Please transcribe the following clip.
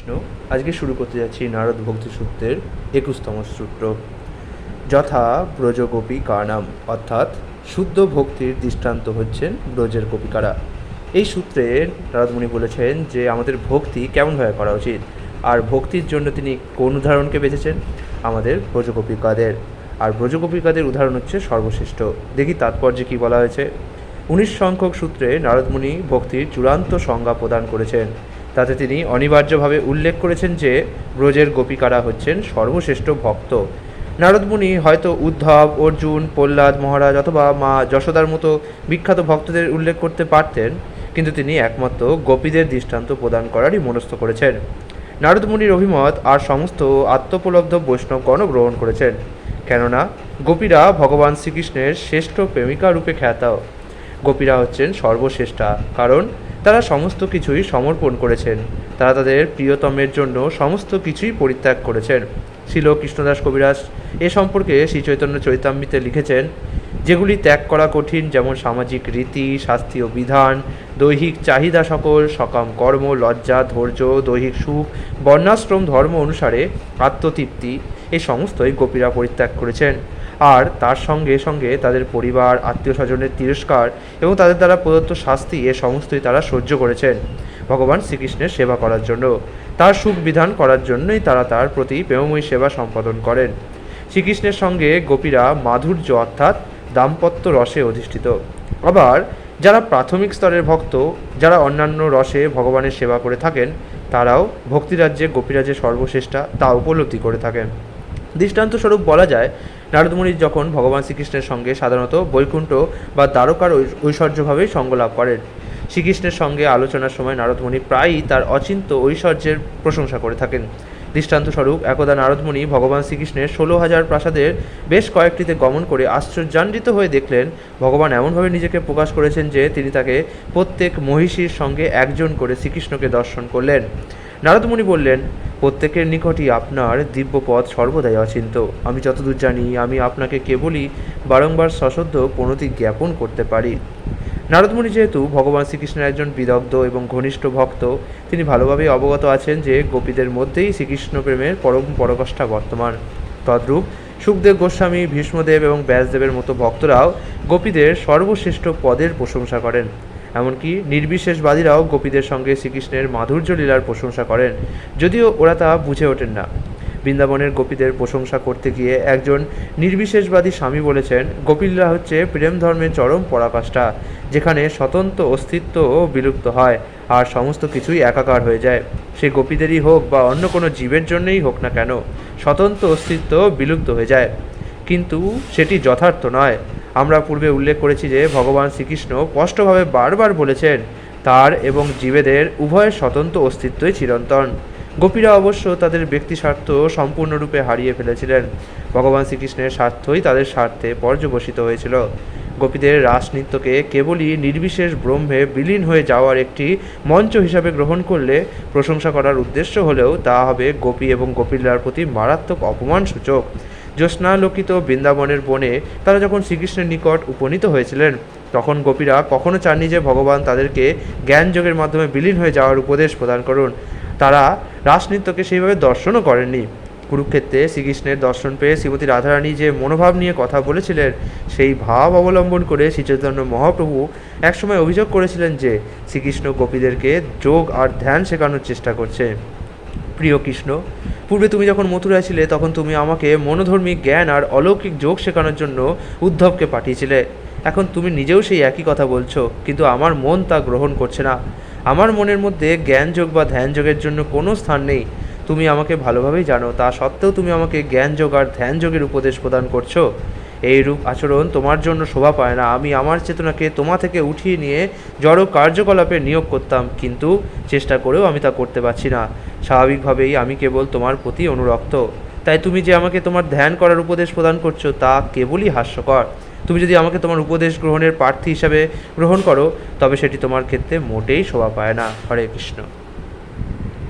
কৃষ্ণ। আজকে শুরু করতে যাচ্ছি নারদ ভক্তি সূত্রের 21তম সূত্র। যথা ব্রজগোপী কানাম, অর্থাৎ শুদ্ধ ভক্তির দৃষ্টান্ত হচ্ছেন ব্রজের গোপিকারা। এই সূত্রে নারদমুনি বলেছেন যে আমাদের ভক্তি কেমনভাবে করা উচিত, আর ভক্তির জন্য তিনি কোন উদাহরণকে বেছেছেন? আমাদের ব্রজগোপিকাদের। আর ব্রজগোপিকাদের উদাহরণ হচ্ছে সর্বশ্রেষ্ঠ। দেখি তাৎপর্যে কী বলা হয়েছে। 19 সংখ্যক সূত্রে নারদমুনি ভক্তির চূড়ান্ত সংজ্ঞা প্রদান করেছেন। তাতে তিনি অনিবার্যভাবে উল্লেখ করেছেন যে ব্রজের গোপিকারা হচ্ছেন সর্বশ্রেষ্ঠ ভক্ত। নারদমুনি হয়তো উদ্ধব, অর্জুন, প্রহ্লাদ মহারাজ অথবা মা যশোদার মতো বিখ্যাত ভক্তদের উল্লেখ করতে পারতেন, কিন্তু তিনি একমাত্র গোপীদের দৃষ্টান্ত প্রদান করারই মনস্থ করেছেন। নারদমুনির অভিমত আর সমস্ত আত্মোপলব্ধ বৈষ্ণবগণও গ্রহণ করেছেন, কেননা গোপীরা ভগবান শ্রীকৃষ্ণের শ্রেষ্ঠ প্রেমিকা রূপে খ্যাত। গোপীরা হচ্ছেন সর্বশ্রেষ্ঠা, কারণ তারা সমস্ত কিছুই সমর্পণ করেছেন। তারা তাদের প্রিয়তমের জন্য সমস্ত কিছুই পরিত্যাগ করেছেন। শ্রীল কৃষ্ণদাস কবিরাজ এ সম্পর্কে শ্রীচৈতন্য চরিতামৃতে লিখেছেন, যেগুলি ত্যাগ করা কঠিন, যেমন সামাজিক রীতি, শাস্ত্রীয় বিধান, দৈহিক চাহিদা সকল, সকাম কর্ম, লজ্জা, ধৈর্য, দৈহিক সুখ, বর্ণাশ্রম ধর্ম অনুসারে আত্মতৃপ্তি, এই সমস্তই গোপীরা পরিত্যাগ করেছেন। আর তার সঙ্গে সঙ্গে তাদের পরিবার, আত্মীয় স্বজনের তিরস্কার এবং তাদের দ্বারা প্রদত্ত শাস্তি, এ সমস্তই তারা সহ্য করেছেন ভগবান শ্রীকৃষ্ণের সেবা করার জন্য। তার সুখ বিধান করার জন্যই তারা তার প্রতি প্রেমময়ী সেবা সম্পাদন করেন। শ্রীকৃষ্ণের সঙ্গে গোপীরা মাধুর্য অর্থাৎ দাম্পত্য রসে অধিষ্ঠিত। আবার যারা প্রাথমিক স্তরের ভক্ত, যারা অন্যান্য রসে ভগবানের সেবা করে থাকেন, তারাও ভক্তিরাজ্যে গোপীরাজ্যে সর্বশ্রেষ্ঠা তা উপলব্ধি করে থাকেন। দৃষ্টান্তস্বরূপ বলা যায়, নারদমুনি যখন ভগবান শ্রীকৃষ্ণের সঙ্গে সাধারণত বৈকুণ্ঠ বা দ্বারকার ঐশ্বর্যভাবেই সঙ্গ লাভ করেন। শ্রীকৃষ্ণের সঙ্গে আলোচনার সময় নারদমুনি প্রায়ই তার অচিন্ত্য ঐশ্বর্যের প্রশংসা করে থাকেন। দৃষ্টান্তস্বরূপ একদা নারদমুনি ভগবান শ্রীকৃষ্ণের 16,000 প্রাসাদের বেশ কয়েকটিতে গমন করে আশ্চর্যান্বিত হয়ে দেখলেন ভগবান এমনভাবে নিজেকে প্রকাশ করেছেন যে তিনি তাকে প্রত্যেক মহিষীর সঙ্গে একজন করে শ্রীকৃষ্ণকে দর্শন করলেন। নারদমুনি বললেন, প্রত্যেকের নিকটই আপনার দিব্যপদ সর্বদাই অচিন্ত। আমি যতদূর জানি, আমি আপনাকে কেবলই বারংবার সশ্রদ্ধ প্রণতি জ্ঞাপন করতে পারি। নারদমুনি যেহেতু ভগবান শ্রীকৃষ্ণের একজন বিদগ্ধ এবং ঘনিষ্ঠ ভক্ত, তিনি ভালোভাবেই অবগত আছেন যে গোপীদের মধ্যেই শ্রীকৃষ্ণ প্রেমের পরম পরাকাষ্ঠা বর্তমান। তদ্রূপ সুখদেব গোস্বামী, ভীষ্মদেব এবং ব্যাসদেবের মতো ভক্তরাও গোপীদের সর্বশ্রেষ্ঠ পদের প্রশংসা করেন। এমনকি নির্বিশেষবাদীরাও গোপীদের সঙ্গে শ্রীকৃষ্ণের মাধুর্য লীলার প্রশংসা করেন, যদিও ওরা তা বুঝে ওঠেন না। বৃন্দাবনের গোপীদের প্রশংসা করতে গিয়ে একজন নির্বিশেষবাদী স্বামী বলেছেন, গোপীলীলা হচ্ছে প্রেম ধর্মের চরম পরাকাষ্ঠা, যেখানে স্বতন্ত্র অস্তিত্ব বিলুপ্ত হয় আর সমস্ত কিছুই একাকার হয়ে যায়। সে গোপীদেরই হোক বা অন্য কোনো জীবের জন্যই হোক না কেন, স্বতন্ত্র অস্তিত্ব বিলুপ্ত হয়ে যায়, কিন্তু সেটি যথার্থ নয়। আমরা পূর্বে উল্লেখ করেছি যে ভগবান শ্রীকৃষ্ণ স্পষ্টভাবে বারবার বলেছেন, তার এবং জীবেদের উভয়ের স্বতন্ত্র অস্তিত্বই চিরন্তন। গোপীরা অবশ্য তাদের ব্যক্তি স্বার্থ সম্পূর্ণরূপে হারিয়ে ফেলেছিলেন। ভগবান শ্রীকৃষ্ণের স্বার্থই তাদের স্বার্থে পর্যবসিত হয়েছিল। গোপীদের রাসনৃত্যকে কেবলই নির্বিশেষ ব্রহ্মে বিলীন হয়ে যাওয়ার একটি মঞ্চ হিসাবে গ্রহণ করলে প্রশংসা করার উদ্দেশ্য হলেও তা হবে গোপী এবং গোপীলার প্রতি মারাত্মক অপমানসূচক। জ্যোৎস্নালোকিত বৃন্দাবনের বনে তারা যখন শ্রীকৃষ্ণের নিকট উপনীত হয়েছিলেন, তখন গোপীরা কখনো চাননি যে ভগবান তাদেরকে জ্ঞানযোগের মাধ্যমে বিলীন হয়ে যাওয়ার উপদেশ প্রদান করুন। তারা রাসনৃত্যকে সেইভাবে দর্শনও করেননি। কুরুক্ষেত্রে শ্রীকৃষ্ণের দর্শন পেয়ে শ্রীমতী রাধারানী যে মনোভাব নিয়ে কথা বলেছিলেন, সেই ভাব অবলম্বন করে শ্রীচৈতন্য মহাপ্রভু একসময় অভিযোগ করেছিলেন যে শ্রীকৃষ্ণ গোপীদেরকে যোগ আর ধ্যান শেখানোর চেষ্টা করছে। প্রিয় কৃষ্ণ, পূর্বে তুমি যখন মথুরায় ছিলে, তখন তুমি আমাকে মনোধর্মী জ্ঞান আর অলৌকিক যোগ শেখানোর জন্য উদ্ধবকে পাঠিয়েছিলে। এখন তুমি নিজেও সেই একই কথা বলছো, কিন্তু আমার মন তা গ্রহণ করছে না। আমার মনের মধ্যে জ্ঞানযোগ বা ধ্যানযোগের জন্য কোনো স্থান নেই। তুমি আমাকে ভালোভাবেই জানো, তা সত্ত্বেও তুমি আমাকে জ্ঞানযোগ আর ধ্যানযোগের উপদেশ প্রদান করছো। এইরূপ আচরণ তোমার জন্য শোভা পায় না। আমি আমার চেতনাকে তোমা থেকে উঠিয়ে নিয়ে জড় কার্যকলাপে নিয়োগ করতাম, কিন্তু চেষ্টা করেও আমি তা করতে পারছি না। স্বাভাবিকভাবেই আমি কেবল তোমার প্রতি অনুরক্ত। তাই তুমি যে আমাকে তোমার ধ্যান করার উপদেশ প্রদান করছো, তা কেবলই হাস্যকর। তুমি যদি আমাকে তোমার উপদেশ গ্রহণের প্রার্থী হিসাবে গ্রহণ করো, তবে সেটি তোমার ক্ষেত্রে মোটেই শোভা পায় না। হরে কৃষ্ণ।